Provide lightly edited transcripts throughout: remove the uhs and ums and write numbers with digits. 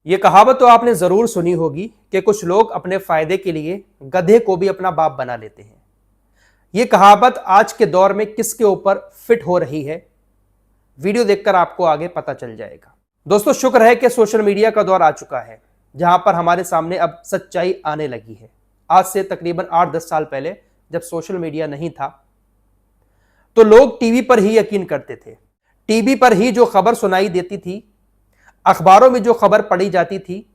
ये कहावत तो आपने जरूर सुनी होगी कि कुछ लोग अपने फायदे के लिए गधे को भी अपना बाप बना लेते हैं। ये कहावत आज के दौर में किसके ऊपर फिट हो रही है, वीडियो देखकर आपको आगे पता चल जाएगा। दोस्तों, शुक्र है कि सोशल मीडिया का दौर आ चुका है जहां पर हमारे सामने अब सच्चाई आने लगी है। आज से तकरीबन 8-10 साल पहले जब सोशल मीडिया नहीं था तो लोग टीवी पर ही यकीन करते थे। टीवी पर ही जो खबर सुनाई देती थी, अखबारों में जो खबर पढ़ी जाती थी,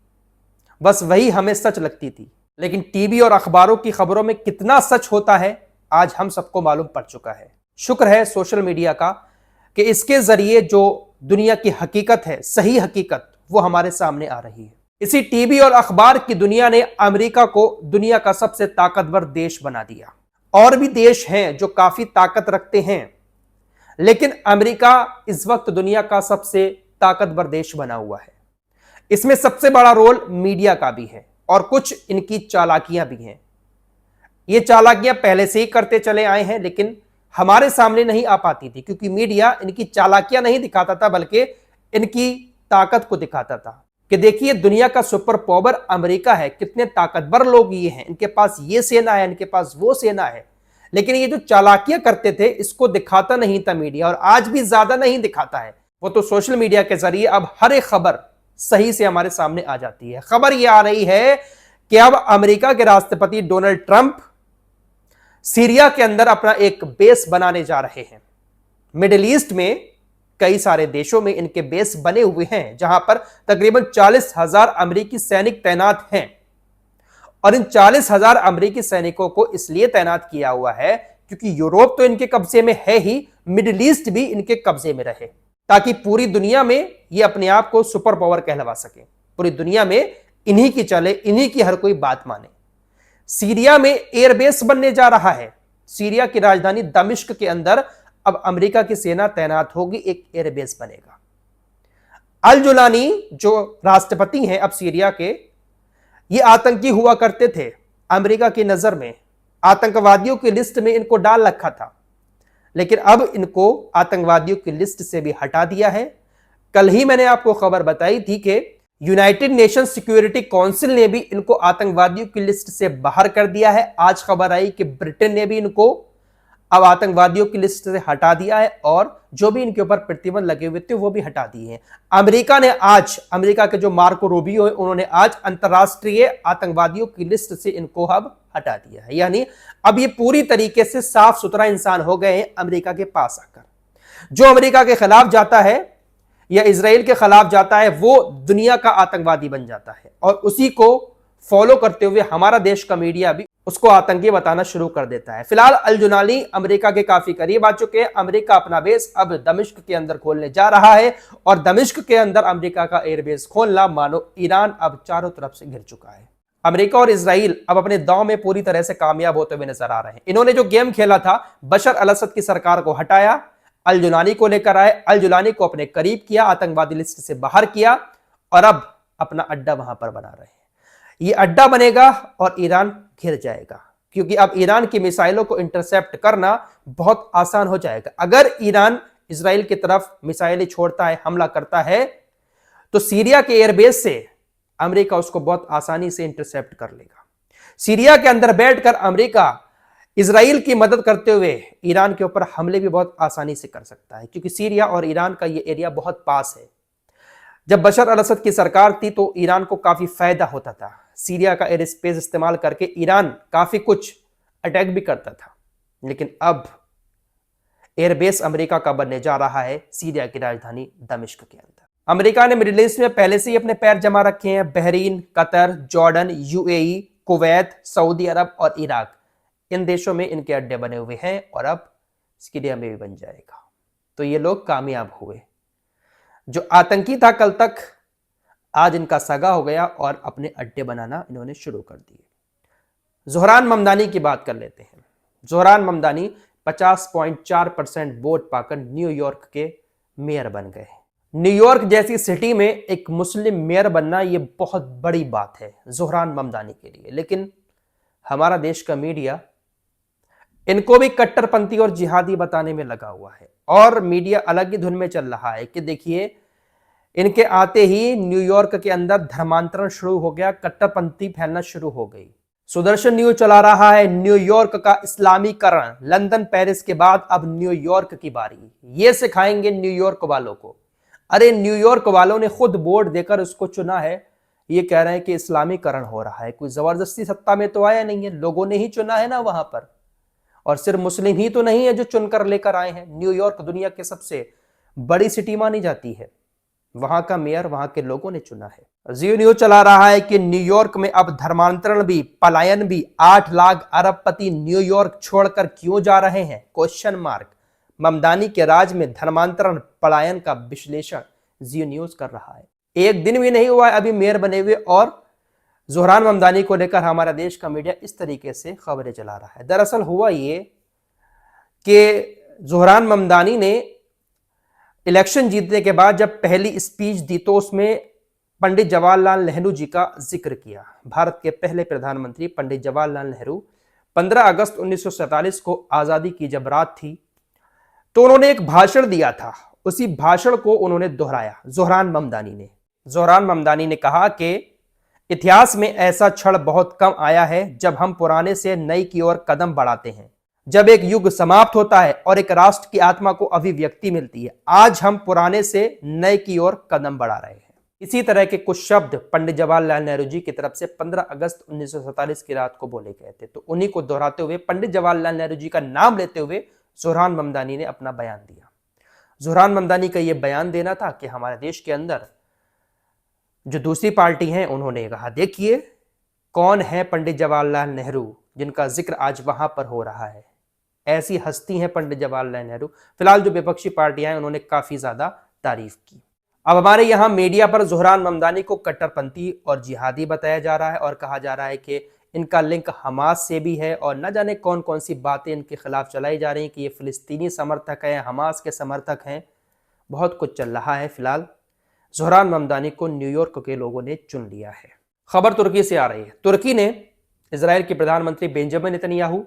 बस वही हमें सच लगती थी। लेकिन टीवी और अखबारों की खबरों में कितना सच होता है आज हम सबको मालूम पड़ चुका है। शुक्र है सोशल मीडिया का कि इसके जरिए जो दुनिया की हकीकत है, सही हकीकत, वो हमारे सामने आ रही है। इसी टीवी और अखबार की दुनिया ने अमेरिका को दुनिया का सबसे ताकतवर देश बना दिया। और भी देश हैं जो काफी ताकत रखते हैं, लेकिन अमेरिका इस वक्त दुनिया का सबसे ताकतवर देश बना हुआ है। इसमें सबसे बड़ा रोल मीडिया का भी है और कुछ इनकी चालाकियां भी हैं। ये चालाकियां पहले से ही करते चले आए हैं, लेकिन हमारे सामने नहीं आ पाती थी क्योंकि मीडिया इनकी चालाकियां नहीं दिखाता था, बल्कि इनकी ताकत को दिखाता था कि देखिए दुनिया का सुपर पावर अमेरिका है, कितने ताकतवर लोग ये हैं, इनके पास ये सेना है, इनके पास वो सेना है। लेकिन ये जो चालाकियां करते थे इसको दिखाता नहीं था मीडिया, और आज भी ज्यादा नहीं दिखाता है। वो तो सोशल मीडिया के जरिए अब हर एक खबर सही से हमारे सामने आ जाती है। खबर यह आ रही है कि अब अमेरिका के राष्ट्रपति डोनाल्ड ट्रंप सीरिया के अंदर अपना एक बेस बनाने जा रहे हैं। मिडिल ईस्ट में कई सारे देशों में इनके बेस बने हुए हैं जहां पर तकरीबन 40,000 अमेरिकी सैनिक तैनात हैं। और इन 40,000 अमेरिकी सैनिकों को इसलिए तैनात किया हुआ है क्योंकि यूरोप तो इनके कब्जे में है ही, मिडिल ईस्ट भी इनके कब्जे में रहे, ताकि पूरी दुनिया में ये अपने आप को सुपर पावर कहलवा सके। पूरी दुनिया में इन्हीं की चले, इन्हीं की हर कोई बात माने। सीरिया में एयरबेस बनने जा रहा है। सीरिया की राजधानी दमिश्क के अंदर अब अमेरिका की सेना तैनात होगी, एक एयरबेस बनेगा। अल जुलानी जो राष्ट्रपति हैं अब सीरिया के, ये आतंकी हुआ करते थे। अमेरिका की नजर में आतंकवादियों की लिस्ट में इनको डाल रखा था, लेकिन अब इनको आतंकवादियों की लिस्ट से भी हटा दिया है। कल ही मैंने आपको खबर बताई थी कि यूनाइटेड नेशन सिक्योरिटी काउंसिल ने भी इनको आतंकवादियों की लिस्ट से बाहर कर दिया है। आज खबर आई कि ब्रिटेन ने भी इनको अब आतंकवादियों की लिस्ट से हटा दिया है और जो भी इनके ऊपर प्रतिबंध लगे हुए थे वो भी हटा दिए हैं। अमेरिका ने आज, अमेरिका के जो मार्को रूबियो है, उन्होंने आज अंतरराष्ट्रीय आतंकवादियों की लिस्ट से इनको अब हटा दिया है। यानी अब ये पूरी तरीके से साफ सुथरा इंसान हो गए हैं अमेरिका के पास आकर। जो अमेरिका के खिलाफ जाता है या इजराइल के खिलाफ जाता है वो दुनिया का आतंकवादी बन जाता है, और उसी को फॉलो करते हुए हमारा देश का मीडिया भी उसको आतंकी बताना शुरू कर देता है। फिलहाल अल जुलानी अमेरिका के काफी करीब आ चुके हैं। अमेरिका अपना बेस अब दमिश्क के अंदर खोलने जा रहा है, और दमिश्क के अंदर अमेरिका का एयरबेस खोलना मानो ईरान अब चारों तरफ से घिर चुका है। अमेरिका और इजराइल अब अपने दांव में पूरी तरह से कामयाब होते हुए नजर आ रहे हैं। इन्होंने जो गेम खेला था, बशर अल असद की सरकार को हटाया, अल जुलानी को लेकर आए, अल जुलानी को अपने करीब किया, आतंकवादी लिस्ट से बाहर किया, और अब अपना अड्डा वहां पर बना रहे हैं। ये अड्डा बनेगा और ईरान घिर जाएगा, क्योंकि अब ईरान की मिसाइलों को इंटरसेप्ट करना बहुत आसान हो जाएगा। अगर ईरान इजराइल की तरफ मिसाइलें छोड़ता है, हमला करता है, तो सीरिया के एयरबेस से अमेरिका उसको बहुत आसानी से इंटरसेप्ट कर लेगा। सीरिया के अंदर बैठकर अमेरिका इजराइल की मदद करते हुए ईरान के ऊपर हमले भी बहुत आसानी से कर सकता है, क्योंकि सीरिया और ईरान का ये एरिया बहुत पास है। जब बशर अल असद की सरकार थी तो ईरान को काफी फायदा होता था। सीरिया का एयर स्पेस इस्तेमाल करके ईरान काफी कुछ अटैक भी करता था, लेकिन अब एयरबेस अमेरिका का बनने जा रहा है सीरिया की राजधानी दमिश्क के अंदर। अमेरिका ने मिडिल ईस्ट में पहले से ही अपने पैर जमा रखे हैं। Bahrain, Qatar, Jordan, UAE, Kuwait, Saudi Arab और इराक, इन देशों में इनके अड्डे बने हुए हैं, और अब सीरिया में भी बन जाएगा। तो ये लोग कामयाब हुए। जो आतंकी था कल तक, आज इनका सगा हो गया और अपने अड्डे बनाना इन्होंने शुरू कर दिए। जोहरान ममदानी की बात कर लेते हैं। जोहरान ममदानी 50.4% वोट पाकर न्यूयॉर्क के मेयर बन गए। न्यूयॉर्क जैसी सिटी में एक मुस्लिम मेयर बनना ये बहुत बड़ी बात है जोहरान ममदानी के लिए। लेकिन हमारा देश का मीडिया इनको भी कट्टरपंथी और जिहादी बताने में लगा हुआ है, और मीडिया अलग ही धुन में चल रहा है कि देखिए, इनके आते ही न्यूयॉर्क के अंदर धर्मांतरण शुरू हो गया, कट्टरपंथी फैलना शुरू हो गई। सुदर्शन न्यूज चला रहा है न्यूयॉर्क का इस्लामीकरण। लंदन पेरिस के बाद अब न्यूयॉर्क की बारी। ये सिखाएंगे न्यूयॉर्क वालों को। अरे न्यूयॉर्क वालों ने खुद वोट देकर उसको चुना है। ये कह रहे हैं कि इस्लामीकरण हो रहा है। कोई जबरदस्ती सत्ता में तो आया नहीं है, लोगों ने ही चुना है ना वहां पर। और सिर्फ मुस्लिम ही तो नहीं है जो चुनकर लेकर आए हैं। न्यूयॉर्क दुनिया के सबसे बड़ी सिटी मानी जाती है, वहां का मेयर वहां के लोगों ने चुना है। जियो न्यूज चला रहा है कि न्यूयॉर्क में अब धर्मांतरण भी, पलायन भी। 8 लाख अरबपति न्यूयॉर्क छोड़कर क्यों जा रहे हैं? Question mark. ममदानी के राज में धर्मांतरण, पलायन का विश्लेषण जियो न्यूज कर रहा है। एक दिन भी नहीं हुआ है अभी मेयर बने हुए, और ज़ोहरान ममदानी को लेकर हमारा देश का मीडिया इस तरीके से खबरें चला रहा है। दरअसल हुआ ये कि ज़ोहरान ममदानी ने इलेक्शन जीतने के बाद जब पहली स्पीच दी तो उसमें पंडित जवाहरलाल नेहरू जी का जिक्र किया। भारत के पहले प्रधानमंत्री पंडित जवाहरलाल नेहरू 15 अगस्त 1947 को आजादी की जब रात थी तो उन्होंने एक भाषण दिया था। उसी भाषण को उन्होंने दोहराया ज़ोहरान ममदानी ने कहा कि इतिहास में ऐसा क्षण बहुत कम आया है जब हम पुराने से नई की ओर कदम बढ़ाते हैं, जब एक युग समाप्त होता है और एक राष्ट्र की आत्मा को अभिव्यक्ति मिलती है। आज हम पुराने से नए की ओर कदम बढ़ा रहे हैं। इसी तरह के कुछ शब्द पंडित जवाहरलाल नेहरू जी की तरफ से 15 अगस्त 1947 की रात को बोले गए थे। तो उन्हीं को दोहराते हुए, पंडित जवाहरलाल नेहरू जी का नाम लेते हुए ज़ोहरान ममदानी ने अपना बयान दिया। ज़ोहरान ममदानी का यह बयान देना था कि हमारे देश के अंदर जो दूसरी पार्टी है उन्होंने कहा, देखिए कौन है पंडित जवाहरलाल नेहरू जिनका जिक्र आज वहां पर हो रहा है। ऐसी हस्ती हैं पंडित जवाहरलाल नेहरू। फिलहाल जो विपक्षी पार्टियां हैं उन्होंने काफी ज्यादा तारीफ की। अब हमारे यहाँ मीडिया पर ज़ोहरान ममदानी को कट्टरपंथी और जिहादी बताया जा रहा है और कहा जा रहा है कि इनका लिंक हमास से भी है, और न जाने कौन कौन सी बातें इनके खिलाफ चलाई जा रही हैं कि ये फिलिस्तीनी समर्थक हैं, हमास के समर्थक हैं। बहुत कुछ चल रहा है। फिलहाल ज़ोहरान ममदानी को न्यूयॉर्क के लोगों ने चुन लिया है। खबर तुर्की से आ रही है। तुर्की ने इजराइल के प्रधानमंत्री बेंजामिन नेतन्याहू,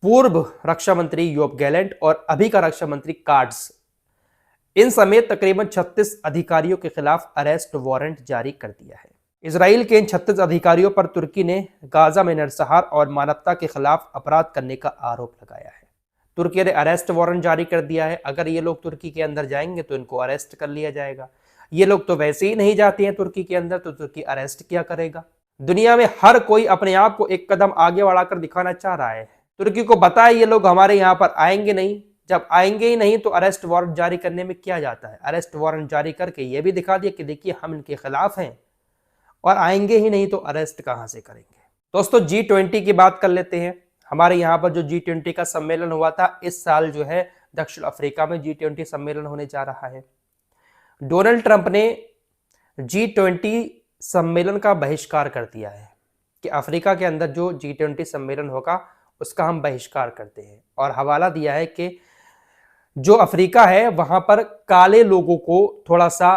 पूर्व रक्षा मंत्री योब गैलेंट और अभी का रक्षा मंत्री कार्ड्स, इन समेत तकरीबन 36 अधिकारियों के खिलाफ अरेस्ट वारंट जारी कर दिया है। इजराइल के इन 36 अधिकारियों पर तुर्की ने गाजा में नरसंहार और मानवता के खिलाफ अपराध करने का आरोप लगाया है। तुर्की ने अरेस्ट वारंट जारी कर दिया है। अगर ये लोग तुर्की के अंदर जाएंगे तो इनको अरेस्ट कर लिया जाएगा। ये लोग तो वैसे ही नहीं जाते हैं तुर्की के अंदर, तो तुर्की अरेस्ट क्या करेगा? दुनिया में हर कोई अपने आप को एक कदम आगे बढ़ाकर दिखाना चाह रहा है। तुर्की को पता है ये लोग हमारे यहाँ पर आएंगे नहीं। जब आएंगे ही नहीं तो अरेस्ट वारंट जारी करने में क्या जाता है? अरेस्ट वारंट जारी करके ये भी दिखा दिया कि देखिए हम इनके खिलाफ हैं, और आएंगे ही नहीं तो अरेस्ट कहां से करेंगे? दोस्तों G20 की बात कर लेते हैं। हमारे यहाँ पर जो G20 का सम्मेलन हुआ था, इस साल जो है दक्षिण अफ्रीका में G20 सम्मेलन होने जा रहा है। डोनाल्ड ट्रंप ने G20 सम्मेलन का बहिष्कार कर दिया है कि अफ्रीका के अंदर जो G20 सम्मेलन होगा उसका हम बहिष्कार करते हैं, और हवाला दिया है कि जो अफ्रीका है वहां पर काले लोगों को थोड़ा सा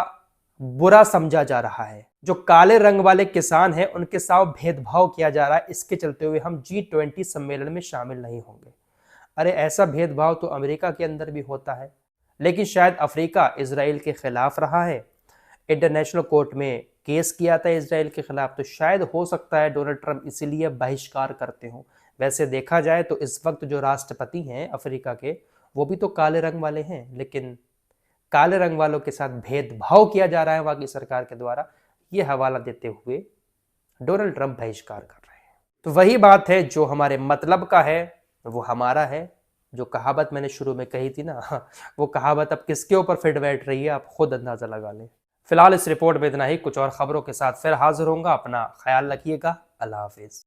बुरा समझा जा रहा है। जो काले रंग वाले किसान हैं उनके साथ भेदभाव किया जा रहा है। इसके चलते हुए हम G20 सम्मेलन में शामिल नहीं होंगे। अरे ऐसा भेदभाव तो अमेरिका के अंदर भी होता है, लेकिन शायद अफ्रीका इजराइल के खिलाफ रहा है, इंटरनेशनल कोर्ट में केस किया था इजराइल के खिलाफ, तो शायद हो सकता है डोनाल्ड ट्रंप इसीलिए बहिष्कार करते हो। वैसे देखा जाए तो इस वक्त जो राष्ट्रपति हैं अफ्रीका के, वो भी तो काले रंग वाले हैं, लेकिन काले रंग वालों के साथ भेदभाव किया जा रहा है वहां की सरकार के द्वारा। ये हवाला देते हुए डोनाल्ड ट्रंप बहिष्कार कर रहे हैं। तो वही बात है, जो हमारे मतलब का है वो हमारा है। जो कहावत मैंने शुरू में कही थी ना, वो कहावत अब किसके ऊपर फिट बैठ रही है आप खुद अंदाजा लगा लें। फिलहाल इस रिपोर्ट में इतना ही। कुछ और खबरों के साथ फिर हाजिर होऊंगा। अपना ख्याल रखिएगा। अल्लाह हाफिज।